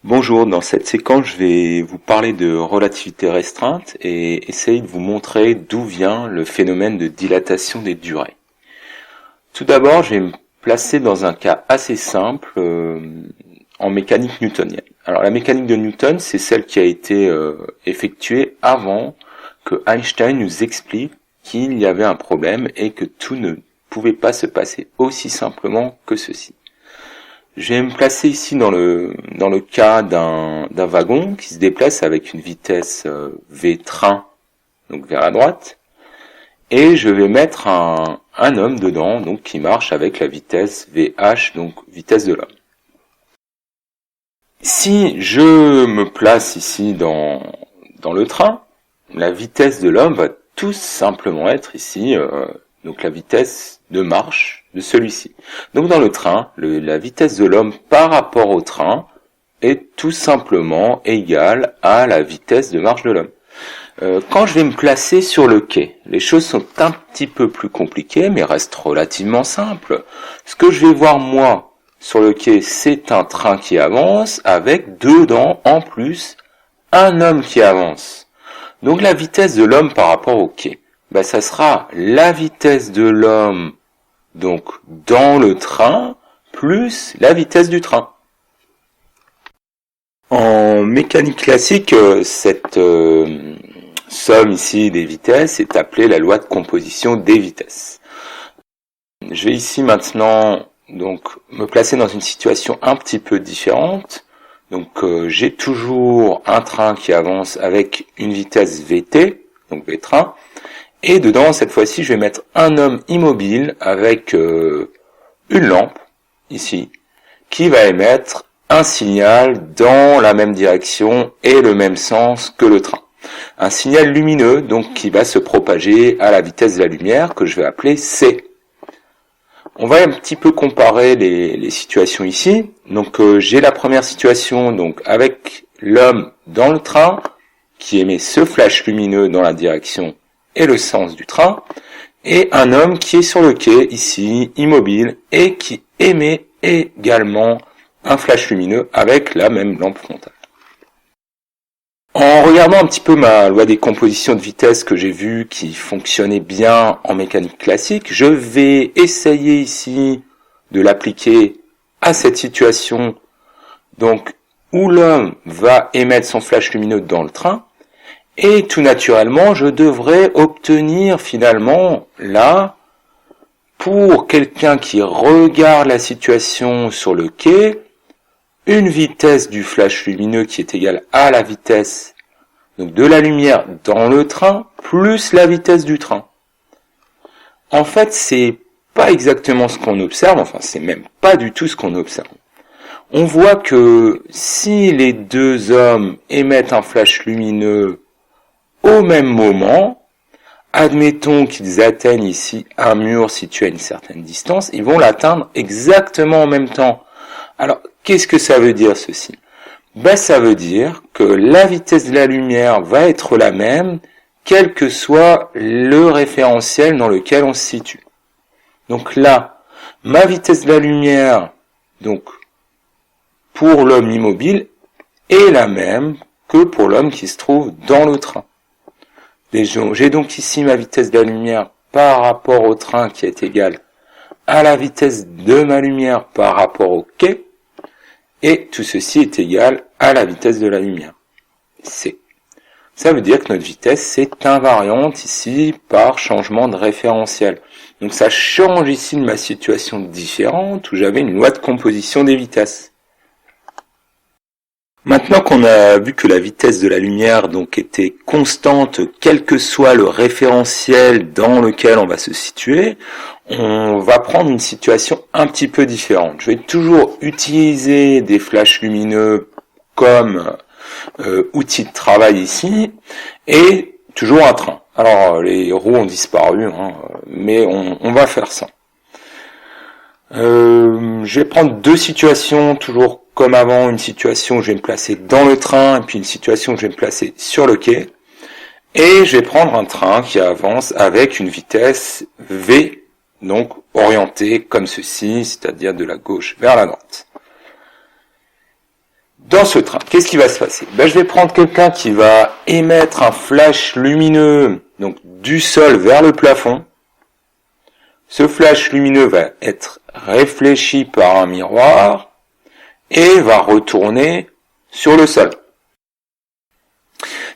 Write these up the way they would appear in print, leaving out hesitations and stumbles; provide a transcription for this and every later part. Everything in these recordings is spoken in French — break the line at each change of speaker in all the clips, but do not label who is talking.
Bonjour, dans cette séquence, je vais vous parler de relativité restreinte et essayer de vous montrer d'où vient le phénomène de dilatation des durées. Tout d'abord, je vais me placer dans un cas assez simple en mécanique newtonienne. Alors la mécanique de Newton, c'est celle qui a été effectuée avant que Einstein nous explique qu'il y avait un problème et que tout ne pouvait pas se passer aussi simplement que ceci. Je vais me placer ici dans le cas d'un wagon qui se déplace avec une vitesse v train, donc vers la droite, et je vais mettre un homme dedans, donc qui marche avec la vitesse vh, donc vitesse de l'homme. Si je me place ici dans le train, la vitesse de l'homme va tout simplement être ici, donc la vitesse de marche de celui-ci. Donc dans le train, la vitesse de l'homme par rapport au train est tout simplement égale à la vitesse de marche de l'homme. Quand je vais me placer sur le quai, les choses sont un petit peu plus compliquées, mais restent relativement simples. Ce que je vais voir moi sur le quai, c'est un train qui avance avec dedans en plus un homme qui avance. Donc la vitesse de l'homme par rapport au quai, ça sera la vitesse de l'homme donc dans le train plus la vitesse du train. En mécanique classique, cette somme ici des vitesses est appelée la loi de composition des vitesses. Je vais ici maintenant donc me placer dans une situation un petit peu différente. Donc j'ai toujours un train qui avance avec une vitesse vt, donc v-train, et dedans cette fois-ci je vais mettre un homme immobile avec une lampe, ici, qui va émettre un signal dans la même direction et le même sens que le train. Un signal lumineux, donc qui va se propager à la vitesse de la lumière, que je vais appeler c. On va un petit peu comparer les situations ici. Donc j'ai la première situation donc avec l'homme dans le train qui émet ce flash lumineux dans la direction et le sens du train, et un homme qui est sur le quai ici immobile et qui émet également un flash lumineux avec la même lampe frontale. En regardant un petit peu ma loi des compositions de vitesse que j'ai vu qui fonctionnait bien en mécanique classique, je vais essayer ici de l'appliquer à cette situation donc où l'homme va émettre son flash lumineux dans le train, et tout naturellement je devrais obtenir finalement là, pour quelqu'un qui regarde la situation sur le quai, une vitesse du flash lumineux qui est égale à la vitesse donc de la lumière dans le train plus la vitesse du train. En fait, c'est pas exactement ce qu'on observe, enfin c'est même pas du tout ce qu'on observe. On voit que si les deux hommes émettent un flash lumineux au même moment, admettons qu'ils atteignent ici un mur situé à une certaine distance, ils vont l'atteindre exactement en même temps. Alors, qu'est-ce que ça veut dire ceci ? Ça veut dire que la vitesse de la lumière va être la même, quel que soit le référentiel dans lequel on se situe. Donc là, ma vitesse de la lumière, donc pour l'homme immobile, est la même que pour l'homme qui se trouve dans le train. J'ai donc ici ma vitesse de la lumière par rapport au train qui est égale à la vitesse de ma lumière par rapport au quai, et tout ceci est égal à la vitesse de la lumière, c. Ça veut dire que notre vitesse est invariante ici par changement de référentiel. Donc ça change ici de ma situation différente où j'avais une loi de composition des vitesses. Maintenant qu'on a vu que la vitesse de la lumière donc était constante quel que soit le référentiel dans lequel on va se situer, on va prendre une situation un petit peu différente. Je vais toujours utiliser des flashs lumineux comme outil de travail ici, et toujours un train. Alors les roues ont disparu, mais on va faire ça. Je vais prendre deux situations, toujours comme avant, une situation où je vais me placer dans le train, et puis une situation où je vais me placer sur le quai, et je vais prendre un train qui avance avec une vitesse v, donc orientée comme ceci, c'est-à-dire de la gauche vers la droite. Dans ce train, qu'est-ce qui va se passer? Je vais prendre quelqu'un qui va émettre un flash lumineux, donc du sol vers le plafond. Ce flash lumineux va être réfléchi par un miroir et va retourner sur le sol.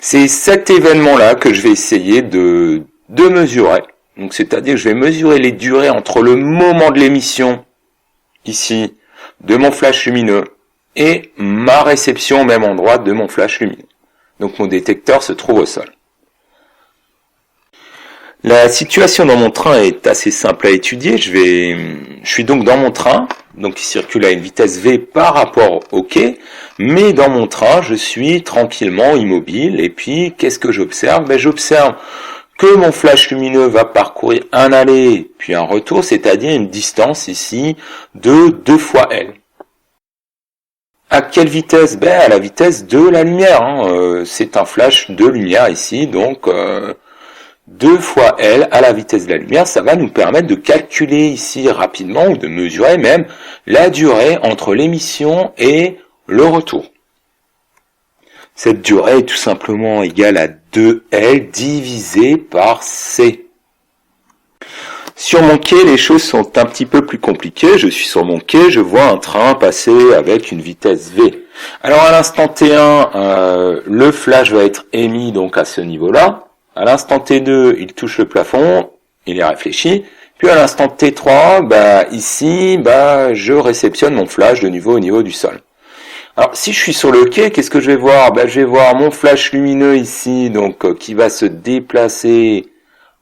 C'est cet événement-là que je vais essayer de mesurer. Donc, c'est-à-dire que je vais mesurer les durées entre le moment de l'émission, ici, de mon flash lumineux, et ma réception au même endroit de mon flash lumineux. Donc, mon détecteur se trouve au sol. La situation dans mon train est assez simple à étudier. Je suis donc dans mon train, donc il circule à une vitesse V par rapport au quai, mais dans mon train, je suis tranquillement immobile, et puis, qu'est-ce que j'observe? J'observe que mon flash lumineux va parcourir un aller puis un retour, c'est-à-dire une distance ici de 2 fois L. À quelle vitesse? À la vitesse de la lumière. C'est un flash de lumière ici, donc 2 fois L à la vitesse de la lumière. Ça va nous permettre de calculer ici rapidement, ou de mesurer même, la durée entre l'émission et le retour. Cette durée est tout simplement égale à 2L divisé par C. Sur mon quai, les choses sont un petit peu plus compliquées. Je suis sur mon quai, je vois un train passer avec une vitesse V. Alors à l'instant T1, le flash va être émis donc à ce niveau-là. À l'instant T2, il touche le plafond, il est réfléchi. Puis à l'instant T3, ici, je réceptionne mon flash de nouveau au niveau du sol. Alors, si je suis sur le quai, qu'est-ce que je vais voir? Je vais voir mon flash lumineux ici, donc qui va se déplacer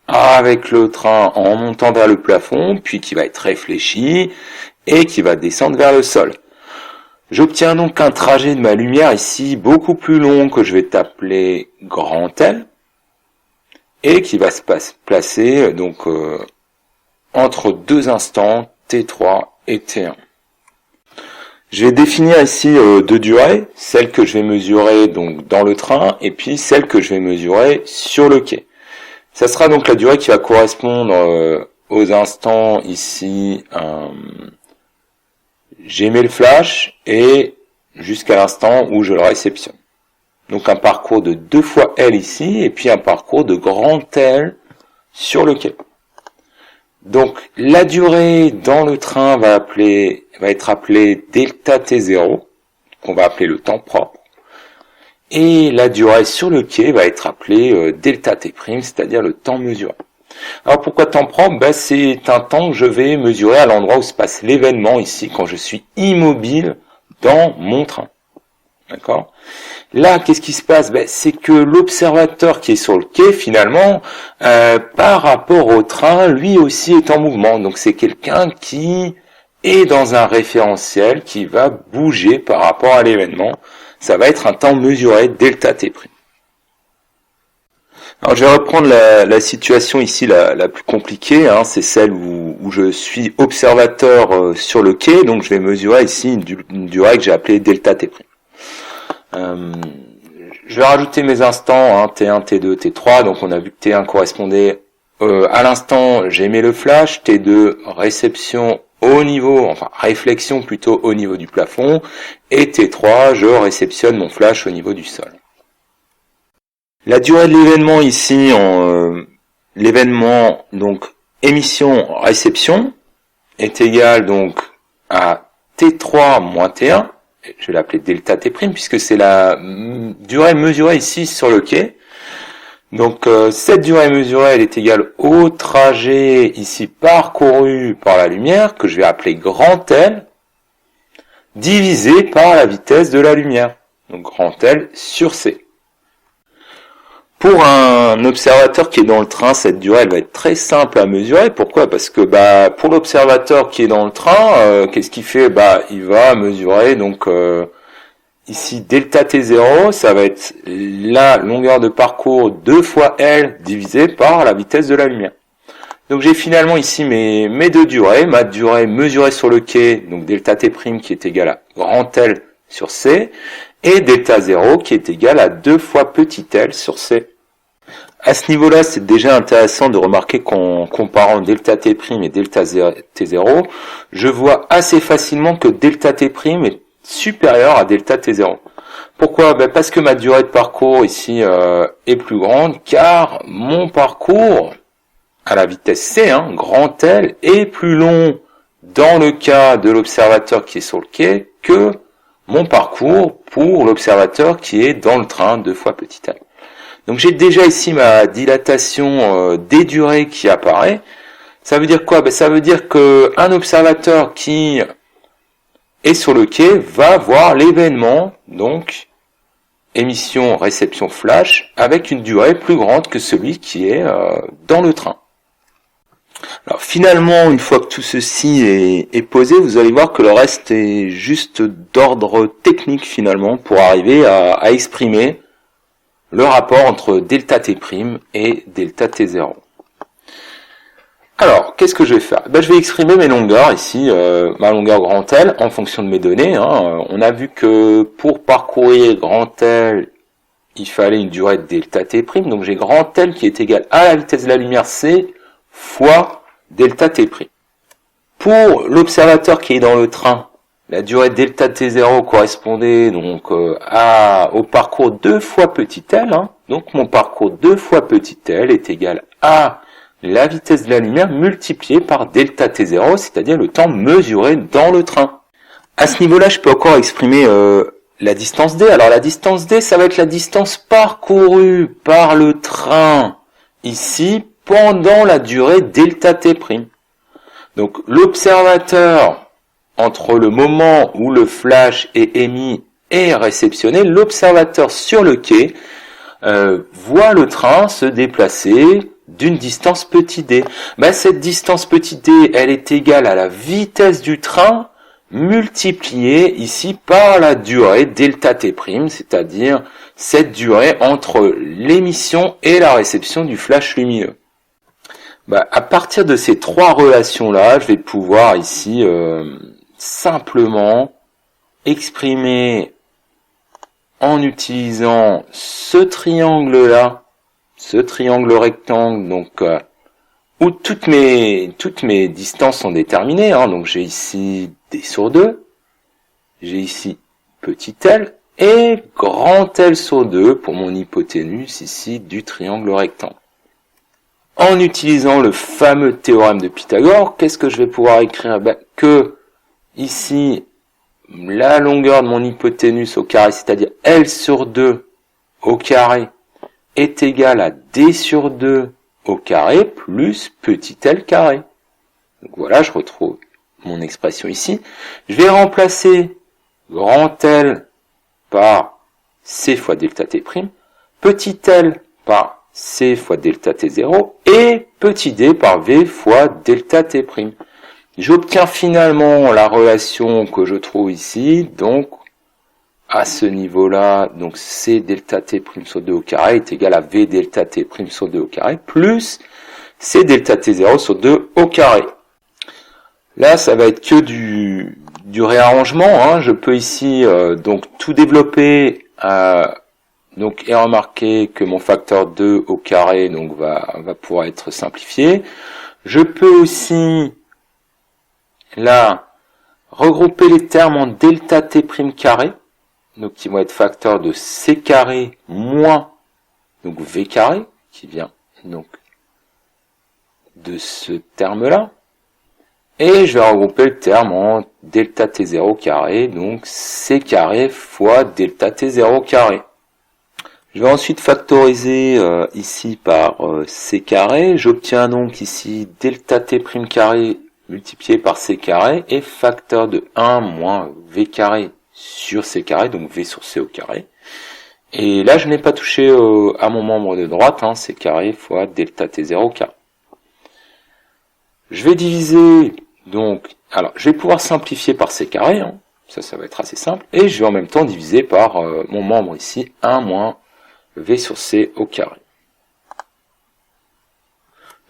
avec le train en montant vers le plafond, puis qui va être réfléchi et qui va descendre vers le sol. J'obtiens donc un trajet de ma lumière ici beaucoup plus long que je vais appeler grand L et qui va se placer donc entre deux instants T3 et T1. Je vais définir ici deux durées, celle que je vais mesurer donc dans le train et puis celle que je vais mesurer sur le quai. Ça sera donc la durée qui va correspondre aux instants ici, j'émets le flash et jusqu'à l'instant où je le réceptionne. Donc un parcours de 2 fois L ici et puis un parcours de grand L sur le quai. Donc la durée dans le train va être appelée delta T0, qu'on va appeler le temps propre, et la durée sur le quai va être appelée delta T', c'est-à-dire le temps mesuré. Alors pourquoi temps propre? C'est un temps que je vais mesurer à l'endroit où se passe l'événement ici, quand je suis immobile dans mon train. D'accord? Là, qu'est-ce qui se passe? C'est que l'observateur qui est sur le quai, finalement, par rapport au train, lui aussi est en mouvement. Donc c'est quelqu'un qui est dans un référentiel qui va bouger par rapport à l'événement. Ça va être un temps mesuré delta T'. Alors je vais reprendre la situation ici la plus compliquée, c'est celle où je suis observateur sur le quai, donc je vais mesurer ici une durée que j'ai appelée delta T'. Je vais rajouter mes instants, T1, T2, T3, donc on a vu que T1 correspondait à l'instant j'émets le flash, T2 réception au niveau, réflexion plutôt au niveau du plafond, et T3 je réceptionne mon flash au niveau du sol. La durée de l'événement ici, l'événement donc émission-réception est égale donc à T3 moins T1, je vais l'appeler delta T', puisque c'est la durée mesurée ici sur le quai. Donc cette durée mesurée, elle est égale au trajet ici parcouru par la lumière, que je vais appeler grand L, divisé par la vitesse de la lumière. Donc grand L sur C. Pour un observateur qui est dans le train, cette durée elle va être très simple à mesurer. Pourquoi? Parce que pour l'observateur qui est dans le train, qu'est-ce qu'il fait? Il va mesurer donc ici delta T0, ça va être la longueur de parcours 2 fois L divisé par la vitesse de la lumière. Donc j'ai finalement ici mes deux durées, ma durée mesurée sur le quai, donc delta T' qui est égale à grand L sur C, et delta 0 qui est égal à 2 fois petit L sur C. À ce niveau-là, c'est déjà intéressant de remarquer qu'en comparant delta T' et delta T0, je vois assez facilement que delta T' supérieur à delta t0. Pourquoi? Parce que ma durée de parcours ici est plus grande, car mon parcours à la vitesse c, grand L, est plus long dans le cas de l'observateur qui est sur le quai que mon parcours pour l'observateur qui est dans le train 2 fois petit l. Donc j'ai déjà ici ma dilatation des durées qui apparaît. Ça veut dire quoi? Ça veut dire que un observateur qui est sur le quai va voir l'événement, donc émission, réception flash, avec une durée plus grande que celui qui est dans le train. Alors finalement, une fois que tout ceci est posé, vous allez voir que le reste est juste d'ordre technique finalement pour arriver à exprimer le rapport entre delta t' et delta t0. Alors, qu'est-ce que je vais faire? Je vais exprimer mes longueurs ici, ma longueur grand L en fonction de mes données. On a vu que pour parcourir grand L, il fallait une durée de delta t', donc j'ai grand L qui est égal à la vitesse de la lumière c fois delta t'. Pour l'observateur qui est dans le train, la durée de delta t0 correspondait donc au parcours 2 fois petit l. Donc mon parcours 2 fois petit l est égal à la vitesse de la lumière multipliée par delta t0, c'est-à-dire le temps mesuré dans le train. À ce niveau-là, je peux encore exprimer la distance d. Alors la distance d, ça va être la distance parcourue par le train ici pendant la durée delta t'. Donc l'observateur, entre le moment où le flash est émis et réceptionné, l'observateur sur le quai voit le train se déplacer d'une distance petit d. Cette distance petit d, elle est égale à la vitesse du train multipliée ici par la durée delta t', c'est-à-dire cette durée entre l'émission et la réception du flash lumineux. À partir de ces trois relations-là, je vais pouvoir ici simplement exprimer en utilisant ce triangle-là, ce triangle rectangle, donc où toutes mes distances sont déterminées. Donc j'ai ici d sur 2, j'ai ici petit l et grand L sur 2 pour mon hypoténuse ici du triangle rectangle. En utilisant le fameux théorème de Pythagore, qu'est-ce que je vais pouvoir écrire? Que ici, la longueur de mon hypoténuse au carré, c'est-à-dire L sur 2 au carré, est égale à D sur 2 au carré plus petit l carré. Donc voilà, je retrouve mon expression ici. Je vais remplacer grand L par C fois delta t', petit l par C fois delta t0 et petit d par V fois delta t'. J'obtiens finalement la relation que je trouve ici, donc à ce niveau-là, donc C delta t' sur 2 au carré est égal à V delta t' sur 2 au carré plus C delta t0 sur 2 au carré. Là, ça va être que du réarrangement. Je peux ici donc tout développer et remarquer que mon facteur 2 au carré donc va pouvoir être simplifié. Je peux aussi là regrouper les termes en delta t' carré, donc qui vont être facteur de c carré moins donc v carré, qui vient donc de ce terme-là. Et je vais regrouper le terme en delta t0 carré, donc c carré fois delta t0 carré. Je vais ensuite factoriser ici par c carré. J'obtiens donc ici delta t' carré multiplié par c carré et facteur de 1 moins v carré sur c carré, donc v sur c au carré. Et là, je n'ai pas touché à mon membre de droite, c carré fois delta t0 au carré. Je vais diviser, donc, alors, je vais pouvoir simplifier par c carré, ça va être assez simple, et je vais en même temps diviser par mon membre ici, 1 moins v sur c au carré.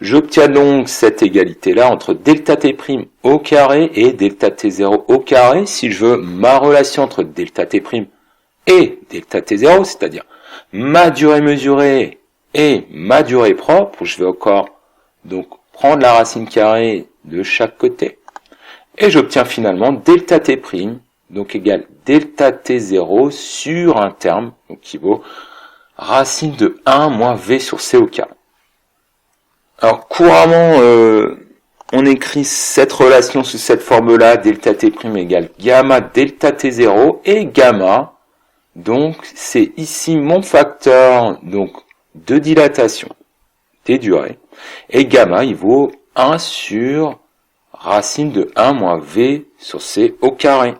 J'obtiens donc cette égalité-là entre delta t' au carré et delta t0 au carré si je veux ma relation entre delta t' et delta t0, c'est-à-dire ma durée mesurée et ma durée propre. Je vais encore donc prendre la racine carrée de chaque côté et j'obtiens finalement delta t', donc égale delta T0 sur un terme, donc qui vaut racine de 1 moins V sur C au carré. Alors couramment, on écrit cette relation sous cette forme-là, delta T' égale gamma delta T0 et gamma, donc c'est ici mon facteur donc de dilatation des durées, et gamma il vaut 1 sur racine de 1 moins V sur C au carré.